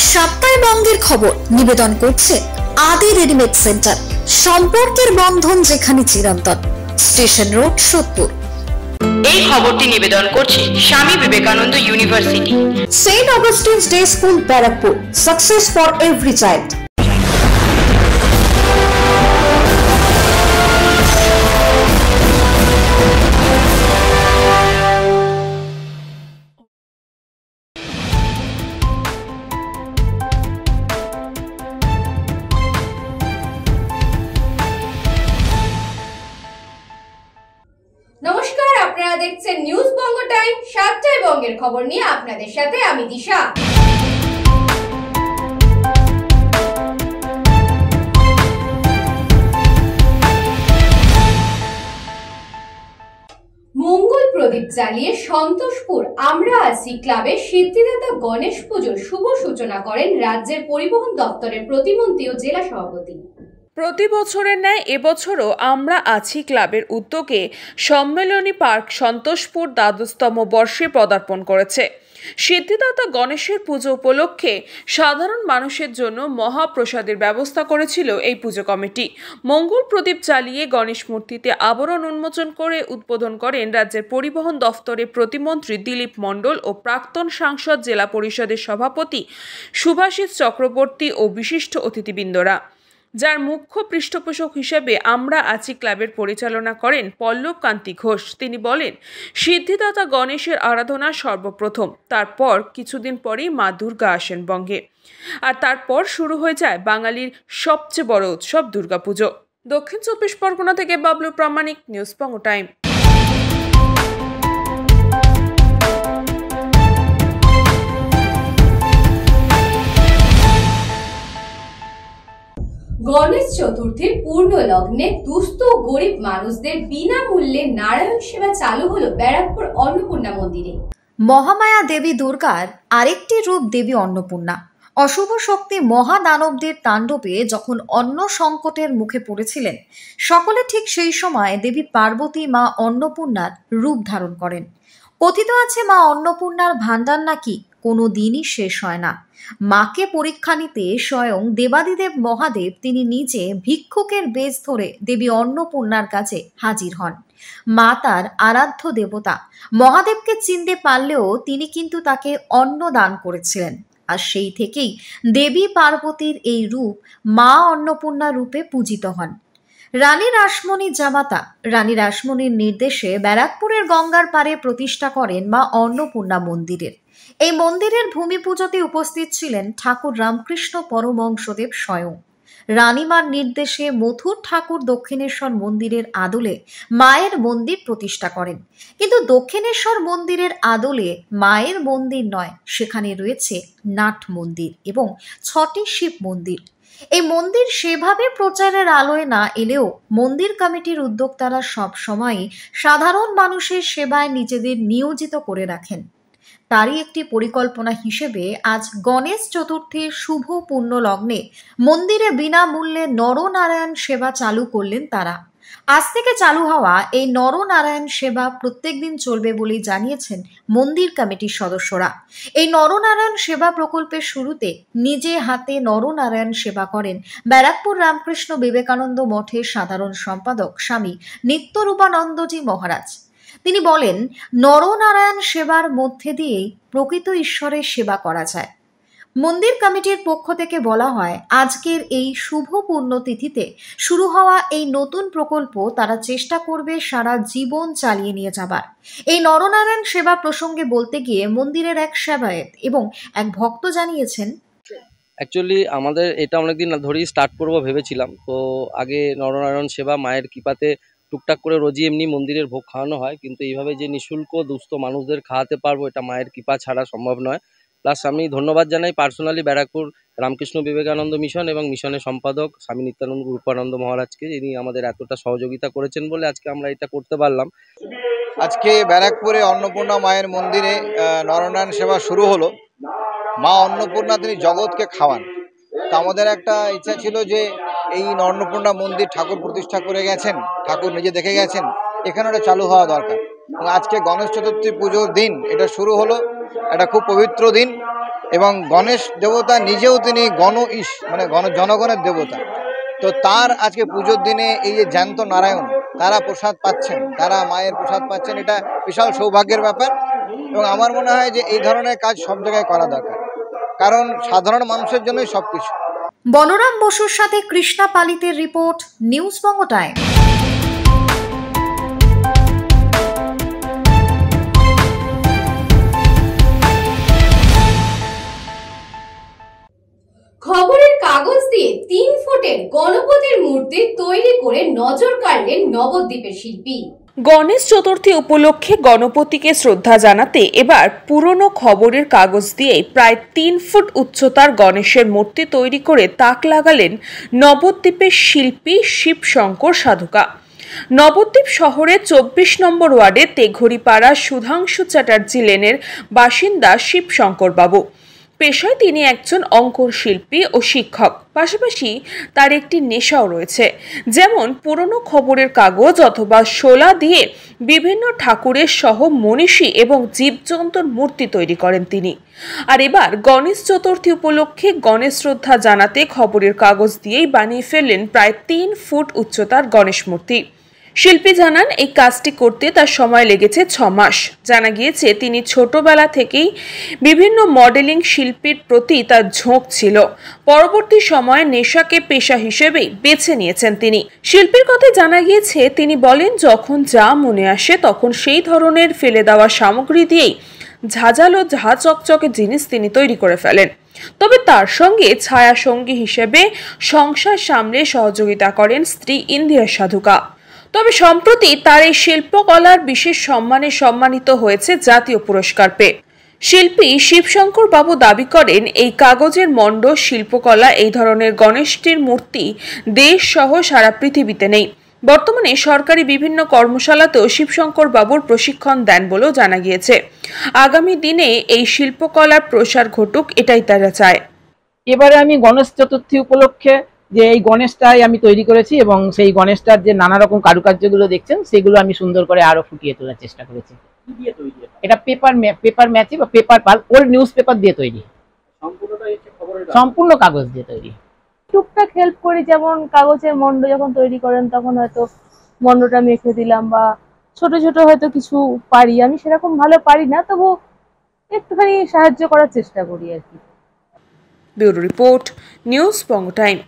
সাপ্তাহে বঙ্গের খবর নিবেদন করছে আদি রেডিমেড সেন্টার, সম্পর্কের বন্ধন যেখানে চিরন্তন, স্টেশন রোড, সোদপুর। এই খবরটি নিবেদন করছে Swami Vivekananda university, saint Augustine's day school, Barrackpore. Success for every child. নমস্কার, আপনারা দেখছেন নিউজ বঙ্গ টাইম। সাতটায় বঙ্গের খবর নিয়ে আপনাদের সাথে আমি দিশা। মঙ্গল প্রদীপ জ্বালিয়ে সন্তোষপুর আমরা আছি ক্লাবের সিদ্ধিদাতা গণেশ পুজোর শুভ সূচনা করেন রাজ্যের পরিবহন দপ্তরের প্রতিমন্ত্রী ও জেলা সভাপতি। প্রতি বছরের ন্যায় এবছরও আমরা আছি ক্লাবের উদ্যোগে সম্মেলনী পার্ক সন্তোষপুর দ্বাদশতম বর্ষে পদার্পণ করেছে। সিদ্ধিদাতা গণেশের পুজো উপলক্ষে সাধারণ মানুষের জন্য মহাপ্রসাদের ব্যবস্থা করেছিল এই পুজো কমিটি। মঙ্গল প্রদীপ জ্বালিয়ে গণেশ মূর্তিতে আবরণ উন্মোচন করে উদ্বোধন করেন রাজ্যের পরিবহন দফতরের প্রতিমন্ত্রী দিলীপ মণ্ডল ও প্রাক্তন সাংসদ, জেলা পরিষদের সভাপতি সুভাষিস চক্রবর্তী ও বিশিষ্ট অতিথিবৃন্দরা, যার মুখ্য পৃষ্ঠপোষক হিসেবে আমরা আছি ক্লাবের পরিচালনা করেন পল্লব কান্তি ঘোষ। তিনি বলেন, সিদ্ধিদাতা গণেশের আরাধনা সর্বপ্রথম, তারপর কিছুদিন পরেই মা দুর্গা আসেন বঙ্গে, আর তারপর শুরু হয়ে যায় বাঙালির সবচেয়ে বড় উৎসব দুর্গাপুজো। দক্ষিণ 24 পরগনা থেকে বাবলু প্রামাণিক, নিউজ বঙ্গ টাইম। গণেশ চতুর্থীর পূর্ণ লগ্নে দুস্থ গরিব মানুষদের বিনামূল্যে নারায়ণ সেবা চালু হলো ব্যারাকপুর অন্নপূর্ণা মন্দিরে। মহামায়া দেবী দুর্গার আরেকটি রূপ দেবী অন্নপূর্ণা। অশুভ শক্তি মহাদানবদের তাণ্ডবে যখন অন্ন সংকটের মুখে পড়েছিলেন, সকলে ঠিক সেই সময় দেবী পার্বতী মা অন্নপূর্ণার রূপ ধারণ করেন। কথিত আছে, মা অন্নপূর্ণার ভাণ্ডার নাকি কোনো দিনই শেষ হয় না। মাকে পরীক্ষা নিতে স্বয়ং দেবাদিদেব মহাদেব তিনি নিজে ভিক্ষুকের বেশ ধরে দেবী অন্নপূর্ণার কাছে হাজির হন। মা তার আরাধ্য দেবতা, মহাদেবকে চিনতে পারলেও তিনি কিন্তু তাকে অন্ন দান করেছিলেন। আর সেই থেকেই দেবী পার্বতীর এই রূপ মা অন্নপূর্ণা রূপে পূজিত হন। রানী রাসমণির জামাতা রানী রাসমণির নির্দেশে ব্যারাকপুরের গঙ্গার পাড়ে প্রতিষ্ঠা করেন মা অন্নপূর্ণা মন্দিরের। এই মন্দিরের ভূমি পুজোতে উপস্থিত ছিলেন ঠাকুর রামকৃষ্ণ পরমহংসদেব স্বয়ং। রানীমার নির্দেশে মথুর ঠাকুর দক্ষিণেশ্বর মন্দিরের আদলে মায়ের মন্দির প্রতিষ্ঠা করেন। কিন্তু দক্ষিণেশ্বর মন্দিরের আদলে মায়ের মন্দির নয়, সেখানে রয়েছে নাট মন্দির এবং 6টি শিব মন্দির। এই মন্দির সেভাবে প্রচারের আলোয় না এলেও মন্দির কমিটির উদ্যোক্তারা সব সময় সাধারণ মানুষের সেবায় নিজেদের নিয়োজিত করে রাখেন। তারই একটি পরিকল্পনা হিসেবে আজ গণেশ চতুর্থীর শুভ পূর্ণ লগ্নে মন্দিরে বিনামূল্যে নরনারায়ণ সেবা চালু করলেন তারা। আজ থেকে চালু হওয়া এই নরনারায়ণ সেবা প্রত্যেকদিন চলবে বলেই জানিয়েছেন মন্দির কমিটির সদস্যরা। এই নরনারায়ণ সেবা প্রকল্পের শুরুতে নিজে হাতে নরনারায়ণ সেবা করেন ব্যারাকপুর রামকৃষ্ণ বিবেকানন্দ মঠের সাধারণ সম্পাদক স্বামী নিত্যরূপানন্দজি মহারাজ। তিনি বলেন, নরনারায়ণ সেবার মধ্যে দিয়েই প্রকৃত ঈশ্বরের সেবা করা যায়। মন্দির কমিটির পক্ষ থেকে বলা হয়, আজকের এই শুভ পুণ্যতিথিতে শুরু হওয়া এই নতুন প্রকল্প তারা চেষ্টা করবে সারা জীবন চালিয়ে নিয়ে যাবার। এই নরনারায়ণ সেবা প্রসঙ্গে বলতে গিয়ে মন্দিরের এক সেবায়েত এবং এক ভক্ত জানিয়েছেন, অ্যাকচুয়ালি আমাদের এটা অনেকদিন ধরেই স্টার্ট করবো ভেবেছিলাম। তো আগে নরনারায়ণ সেবা মায়ের কৃপাতে টুকটাক করে রোজই এমনি মন্দিরের ভোগ খাওয়ানো হয়, কিন্তু এইভাবে যে নিঃশুল্ক দুস্থ মানুষদের খাওয়াতে পারবো এটা মায়ের কৃপা ছাড়া সম্ভব নয়। প্লাস আমি ধন্যবাদ জানাই পার্সোনালি ব্যারাকপুর রামকৃষ্ণ বিবেকানন্দ মিশন এবং মিশনের সম্পাদক স্বামী নিত্যানন্দ রূপানন্দ মহারাজকে, যিনি আমাদের এতটা সহযোগিতা করেছেন বলে আজকে আমরা এটা করতে পারলাম। আজকে ব্যারাকপুরে অন্নপূর্ণা মায়ের মন্দিরে নরনারায়ণ সেবা শুরু হলো। মা অন্নপূর্ণা তিনি জগৎকে খাওয়ান। তো আমাদের একটা ইচ্ছা ছিল যে এই অন্নপূর্ণা মন্দির ঠাকুর প্রতিষ্ঠা করে গেছেন, ঠাকুর নিজে দেখে গেছেন, এখানে ওটা চালু হওয়া দরকার। আজকে গণেশ চতুর্থী পুজোর দিন এটা শুরু হলো, একটা খুব পবিত্র দিন। এবং গণেশ দেবতা নিজেও তিনি মানে জনগণের দেবতা। তো তার আজকে পুজোর দিনে এই যে জ্যান্ত নারায়ণ তারা প্রসাদ পাচ্ছেন, তারা মায়ের প্রসাদ পাচ্ছেন, এটা বিশাল সৌভাগ্যের ব্যাপার। এবং আমার মনে হয় যে এই ধরনের কাজ সব জায়গায় করা দরকার, কারণ সাধারণ মানুষের জন্যই সবকিছু। বলরাম বসুর সাথে কৃষ্ণা পালিতের রিপোর্ট, নিউজ বঙ্গ টাইম। খবরের কাগজ দিয়ে 3 ফুটের গণপতির মূর্তি তৈরি করে নজর কাড়লেন নবদ্বীপের শিল্পী। গণেশ চতুর্থী উপলক্ষে গণপতিকে শ্রদ্ধা জানাতে এবার পুরনো খবরের কাগজ দিয়ে প্রায় 3 ফুট উচ্চতার গণেশের মূর্তি তৈরি করে তাক লাগালেন নবদ্বীপের শিল্পী শিবশঙ্কর সাধুকা। নবদ্বীপ শহরের 24 নম্বর ওয়ার্ডে তেঘড়িপাড়া সুধাংশু চ্যাটার্জি লেনের বাসিন্দা শিবশঙ্কর বাবু। পেশায় তিনি একজন অঙ্কন শিল্পী ও শিক্ষক, পাশাপাশি তার একটি নেশাও রয়েছে, যেমন পুরনো খবরের কাগজ অথবা শোলা দিয়ে বিভিন্ন ঠাকুরের সহ মনীষী এবং জীবজন্তুর মূর্তি তৈরি করেন তিনি। আর এবার গণেশ চতুর্থী উপলক্ষে গণেশ শ্রদ্ধা জানাতে খবরের কাগজ দিয়েই বানিয়ে ফেললেন প্রায় 3 ফুট উচ্চতার গণেশ মূর্তি। শিল্পী জানান এই কাজটি করতে তার সময় লেগেছে 6 মাস। জানা গিয়েছে তিনি ছোটবেলা থেকেই বিভিন্ন মডেলিং শিল্পীর প্রতি তার ঝোঁক ছিল। পরবর্তী সময়ে নেশাকে পেশা হিসেবেই বেছে নিয়েছেন তিনি। শিল্পীর কথায় জানা গিয়েছে তিনি বলেন, যখন যা মনে আসে তখন সেই ধরনের ফেলে দেওয়া সামগ্রী দিয়েই ঝাঁঝালো ঝাঁ চকচকে জিনিস তিনি তৈরি করে ফেলেন। তবে তার সঙ্গে ছায়া সঙ্গী হিসেবে সংসার সামলে সহযোগিতা করেন স্ত্রী ইন্দিরা সাধুকা। তবে সম্প্রতি তার এই শিল্পকলার বিশেষ সম্মানে সম্মানিত হয়েছে জাতীয় পুরস্কার পেয়ে। শিল্পী শিবশঙ্কর বাবু দাবি করেন, এই কাগজের মণ্ড শিল্পকলা এই ধরনের গণেশটির মূর্তি দেশ সহ সারা পৃথিবীতে নেই। বর্তমানে সরকারি বিভিন্ন কর্মশালাতেও শিবশঙ্কর বাবুর প্রশিক্ষণ দেন বলেও জানা গিয়েছে। আগামী দিনে এই শিল্পকলার প্রসার ঘটুক, এটাই তারা চায়। এবারে আমি গণেশ চতুর্থী উপলক্ষে যে এই গণেশটাই আমি তৈরি করেছি এবং সেই গণেশটার যে নানা রকম কারুকার্যগুলো দেখছেন সেগুলো আমি সুন্দর করে আরো ফুটিয়ে তোলার চেষ্টা করেছি। এটা পেপার ম্যাচি বা paper pulp, old news paper দিয়ে তৈরি, সম্পূর্ণ কাগজ দিয়ে তৈরি। টুকটাক হেল্প করি, যেমন কাগজের মন্ড যখন তৈরি করেন তখন হয়তো মন্ডটা মেখে দিলাম, বা ছোট ছোট হয়তো কিছু পারি, আমি সেরকম ভালো পারি না, তবু একটুখানি সাহায্য করার চেষ্টা করি আর কি। ব্যুরো রিপোর্ট, নিউজ বঙ্গ টাইম।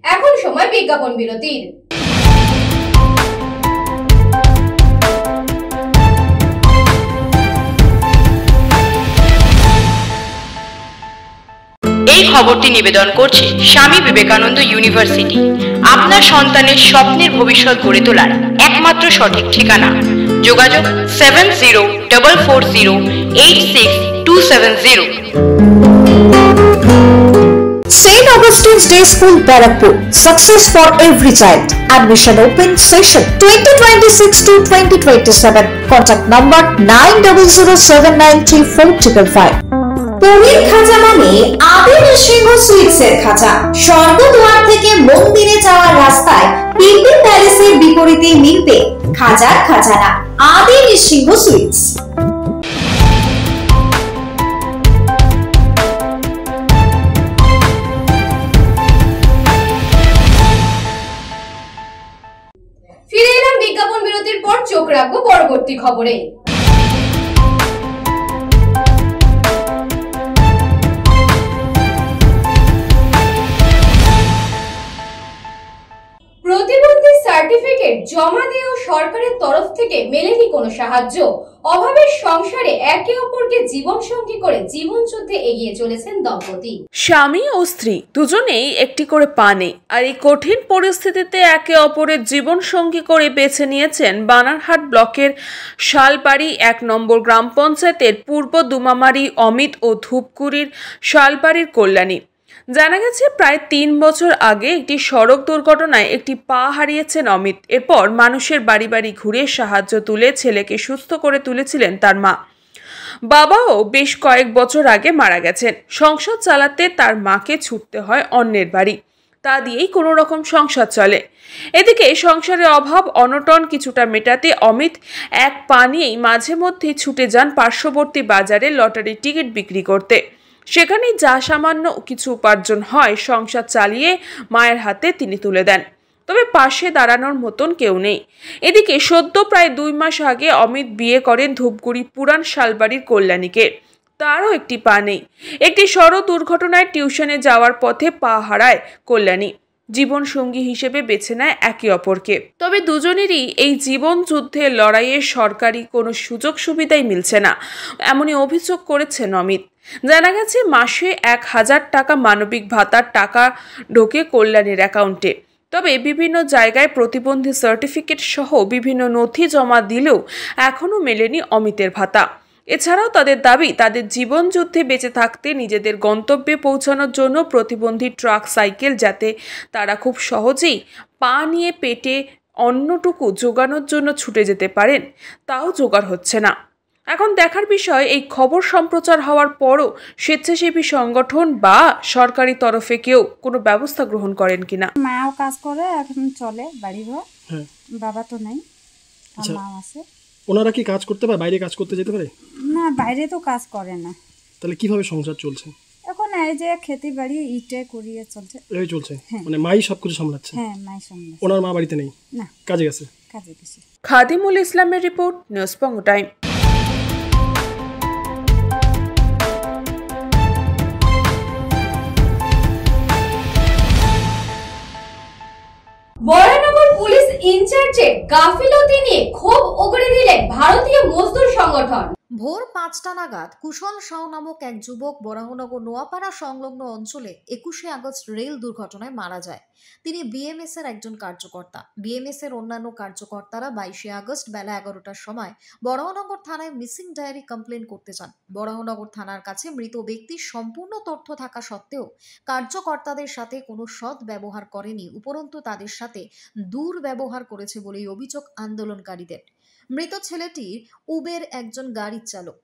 এখন সময় বিজ্ঞাপন বিরতির। এই খবরটি নিবেদন করছে স্বামী বিবেকানন্দ ইউনিভার্সিটি, আপনার সন্তানের স্বপ্নের ভবিষ্যৎ গড়ে তোলার একমাত্র সঠিক ঠিকানা। যোগাযোগ 7044086270। St. Augustine's Day School, Barrackpur. Success for every child. Admission open session 2026 to 2027. Contact number 9007934555. পুরীর খাঁচা মানে আদি নৃসিংহ সুইটসের খাঁচা। স্বর্গদ্বার থেকে মন্দিরে যাওয়ার রাস্তায় পিপি প্যালেসের বিপরীতে মিলবে খাঁচার খাজানা, আদি নৃসিংহ সুইটস। ফিরে এলাম বিজ্ঞাপন বিরতির পর। চোখ রাখবো পরবর্তী খবরে। প্রতিবন্ধী সার্টিফিকেট জমা দিয়েও সরকারের তরফ থেকে মেলেনি কোনো সাহায্য। অভাবের সংসারে একে অপরকে জীবন সঙ্গী করে জীবন যুদ্ধে এগিয়ে চলেছেন দম্পতি। স্বামী ও স্ত্রী দুজনেই একটি করে পা নেই, আর এই কঠিন পরিস্থিতিতে একে অপরের জীবন সঙ্গী করে বেছে নিয়েছেন বানারহাট ব্লকের শালবাড়ি 1 নম্বর গ্রাম পঞ্চায়েতের পূর্ব দুমামারি অমিত ও ধূপগুড়ির শালবাড়ির কল্যাণী। জানা গেছে প্রায় 3 বছর আগে একটি সড়ক দুর্ঘটনায় একটি পা হারিয়েছেন অমিত। এরপর মানুষের বাড়ি বাড়ি ঘুরে সাহায্য তুলে ছেলেকে সুস্থ করে তুলেছিলেন তার মা। বাবাও বেশ কয়েক বছর আগে মারা গেছেন। সংসার চালাতে তার মাকে ছুটতে হয় অন্যের বাড়ি। তা দিয়েই কোনো রকম সংসার চলে। এদিকে সংসারের অভাব অনটন কিছুটা মেটাতে অমিত এক পা নিয়েই মাঝে মধ্যে ছুটে যান পার্শ্ববর্তী বাজারে লটারির টিকিট বিক্রি করতে। সেখানেই যা সামান্য কিছু উপার্জন হয় সংসার চালিয়ে মায়ের হাতে তিনি তুলে দেন। তবে পাশে দাঁড়ানোর মতন কেউ নেই। এদিকে সদ্য প্রায় 2 মাস আগে অমিত বিয়ে করেন ধূপগুড়ি পুরান শালবাড়ির কল্যাণীকে। তারও একটি পা নেই। একটি সড়ক দুর্ঘটনায় টিউশনে যাওয়ার পথে পা হারায় কল্যাণী। জীবন সঙ্গী হিসেবে বেছে নেয় একে অপরকে। তবে দুজনেরই এই জীবন যুদ্ধের লড়াইয়ে সরকারি কোনো সুযোগ সুবিধাই মিলছে না, এমনই অভিযোগ করেছেন অমিত। জানা গেছে মাসে 1000 টাকা মানবিক ভাতার টাকা ঢোকে কল্যাণীর অ্যাকাউন্টে। তবে বিভিন্ন জায়গায় প্রতিবন্ধী সার্টিফিকেট সহ বিভিন্ন নথি জমা দিলেও এখনও মেলেনি অমিতের ভাতা। এছাড়াও তাদের দাবি, তাদের জীবন যুদ্ধে বেঁচে থাকতে নিজেদের গন্তব্যে পৌঁছানোর জন্য প্রতিবন্ধী ট্রাক সাইকেল যাতে তারা খুব সহজেই পা নিয়ে পেটে অন্নটুকু জোগানোর জন্য ছুটে যেতে পারেন, তাও জোগাড় হচ্ছে না। এখন দেখার বিষয় এই খবর সম্প্রচার হওয়ার পরও স্বেচ্ছাসেবী সংগঠন বা সরকারি তরফে কেউ কোনো ব্যবস্থা গ্রহণ করেন কিনা। মাও কাজ করে, এখন চলে বাড়ি ঘর, বাবা তো নাই, আর মা আছে। ওনারা কি কাজ করতে পারে, বাইরে কাজ করতে যেতে পারে? না, বাইরে তো কাজ করে না। তাহলে কিভাবে সংসার চলছে এখন? এই যে খেতে বাড়ি ইটে করিয়ে চলছে। এই চলছে, মানে মাই সবকিছু সামলাচ্ছে? হ্যাঁ, মাই সামলাচ্ছে। ওনার মা বাড়িতে নেই? না, কাজে গেছে। খাদিমুল ইসলামের রিপোর্ট, নিউজ বঙ্গ টাইম। বরানগর পুলিশ ইনচার্জের গাফিলতি নিয়ে ক্ষোভ উগরে দিলেন ভারতীয় মজদুর সংগঠন। ভোর 5টা নাগাদ কুশল সাউ নামক এক যুবক বরাহনগর নোয়াপাড়া সংলগ্ন অঞ্চলে 21শে আগস্ট রেল দুর্ঘটনায় মারা যায়। তিনি বিএমএস এর একজন কার্যকর্তা। বিএমএস এর অন্যান্য কার্যকর্তারা 22শে আগস্ট বেলা 11টার সময় বরাহনগর থানায় মিসিং ডায়েরি কমপ্লেন করতে যান। বরাহনগর থানার কাছে মৃত ব্যক্তির সম্পূর্ণ তথ্য থাকা সত্ত্বেও কার্যকর্তাদের সাথে কোনো সৎ ব্যবহার করেনি, উপরন্তু তাদের সাথে দুর্ব্যবহার করেছে বলেই অভিযোগ আন্দোলনকারীদের। মৃত ছেলেটির উবের একজন গাড়ির চালক।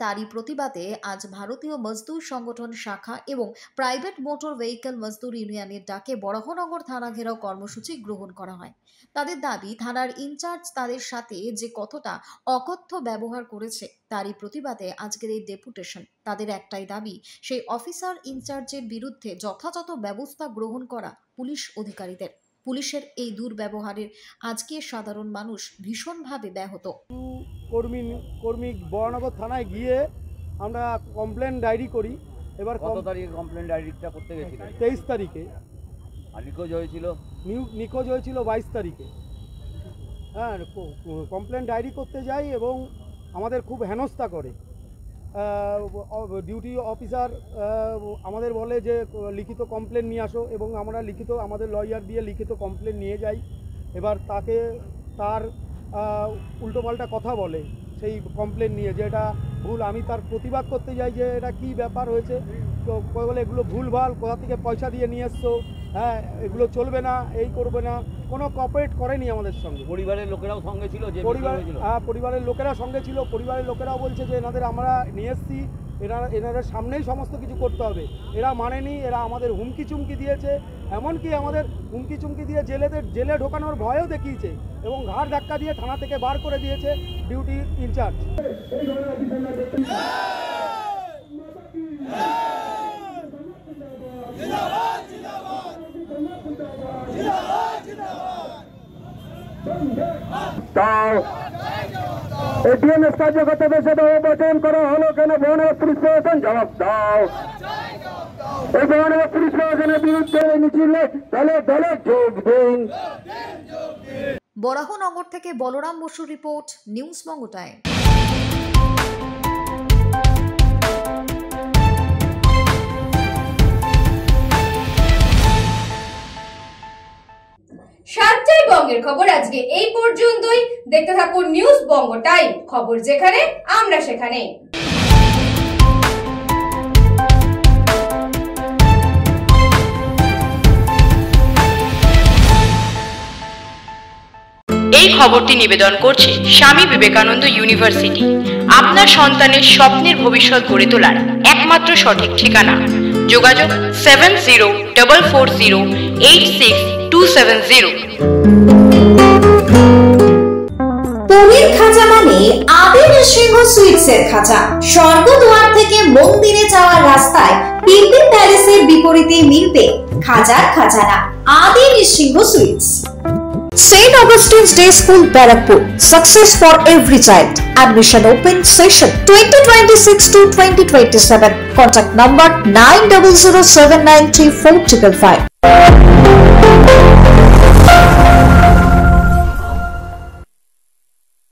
তারই প্রতিবাদে আজ ভারতীয় মজদুর সংগঠন শাখা এবং প্রাইভেট মোটর ভেহিকল মজদুর ইউনিয়নের ডাকে বরাহনগর থানা ঘেরাও কর্মসূচি গ্রহণ করা হয়। তাদের দাবি, থানার ইনচার্জ তাদের সাথে যে কতটা অকথ্য ব্যবহার করেছে তারই প্রতিবাদে আজকের এই ডেপুটেশন। তাদের একটাই দাবি, সেই অফিসার ইনচার্জের বিরুদ্ধে যথাযথ ব্যবস্থা গ্রহণ করা পুলিশ অধিকারীদের। পুলিশের এই দুর্ব্যবহারের আজকে সাধারণ মানুষ ভীষণভাবে ব্যাহত। কর্মী বরানগর থানায় গিয়ে আমরা কমপ্লেন ডায়েরি করি। এবার কত তারিখে কমপ্লেন ডায়েরিটা করতে গেছিলেন? 23 তারিখে। আর নিখোঁজ হয়েছিল? নিখোঁজ হয়েছিল 22 তারিখে। হ্যাঁ, কমপ্লেন ডায়েরি করতে যাই এবং আমাদের খুব হেনস্থা করে। ডিউটি অফিসার আমাদের বলে যে লিখিত কমপ্লেন নিয়ে আসো, এবং আমরা আমাদের লয়ার দিয়ে লিখিত কমপ্লেন নিয়ে যাই। এবার তার উল্টোপাল্টা কথা বলে সেই কমপ্লেন নিয়ে, যে এটা ভুল। আমি তার প্রতিবাদ করতে যাই যে এটা কি ব্যাপার হয়েছে, তো বলে এগুলো ভুলভাল, কোথা থেকে পয়সা দিয়ে নিয়ে এসছো, হ্যাঁ এগুলো চলবে না, এই করবে না, কোনো কোঅপারেট করেনি আমাদের সঙ্গে। পরিবারের লোকেরাও সঙ্গে ছিল? পরিবারের লোকেরা সঙ্গে ছিল। পরিবারের লোকেরাও বলছে যে এনাদের আমরা নিয়ে এসছি, এনাদের সামনেই সমস্ত কিছু করতে হবে। এরা মানেনি, এরা আমাদের হুমকি চুমকি দিয়েছে, এমনকি আমাদের হুমকি চুমকি দিয়ে জেলে ঢোকানোর ভয়ও দেখিয়েছে এবং ঘাড় ধাক্কা দিয়ে থানা থেকে বার করে দিয়েছে ডিউটি ইনচার্জ। এটিএমএস কার্যকর্তাদের সাথে অবচন করা হলো কেন? বরানগর পুলিশ প্রশাসন জবাব দাও। এই বরানগর পুলিশ প্রশাসনের বিরুদ্ধে মিছিলে দলে দলে যোগ দিন। বরাহনগর থেকে বলরাম বসুর রিপোর্ট, নিউজ বঙ্গ টাইম। সাতটাই বঙ্গের খবর আজকে এই পর্যন্তই। দেখতে থাকুন নিউজ বঙ্গ টাইম, খবর যেখানে আমরা সেখানে। এই খবরটি নিবেদন করছে স্বামী বিবেকানন্দ ইউনিভার্সিটি। আপনার সন্তানের স্বপ্নের ভবিষ্যৎ গড়ে তোলার একমাত্র সঠিক ঠিকানা। যোগাযোগ 7044086270। পনির খাঁচা মানে আদি নৃসিংহ সুইটসের খাঁচা। স্বর্গদুয়ার থেকে মন্দিরে যাওয়ার রাস্তায় পিপি প্যালেসের বিপরীতে মিলবে খাজার খাজানা Adi Nrisingha sweets. St. Augustine's Day School, Barakpur. Success for every child. Admission open session 2026 to 2027. Contact number 9007934555.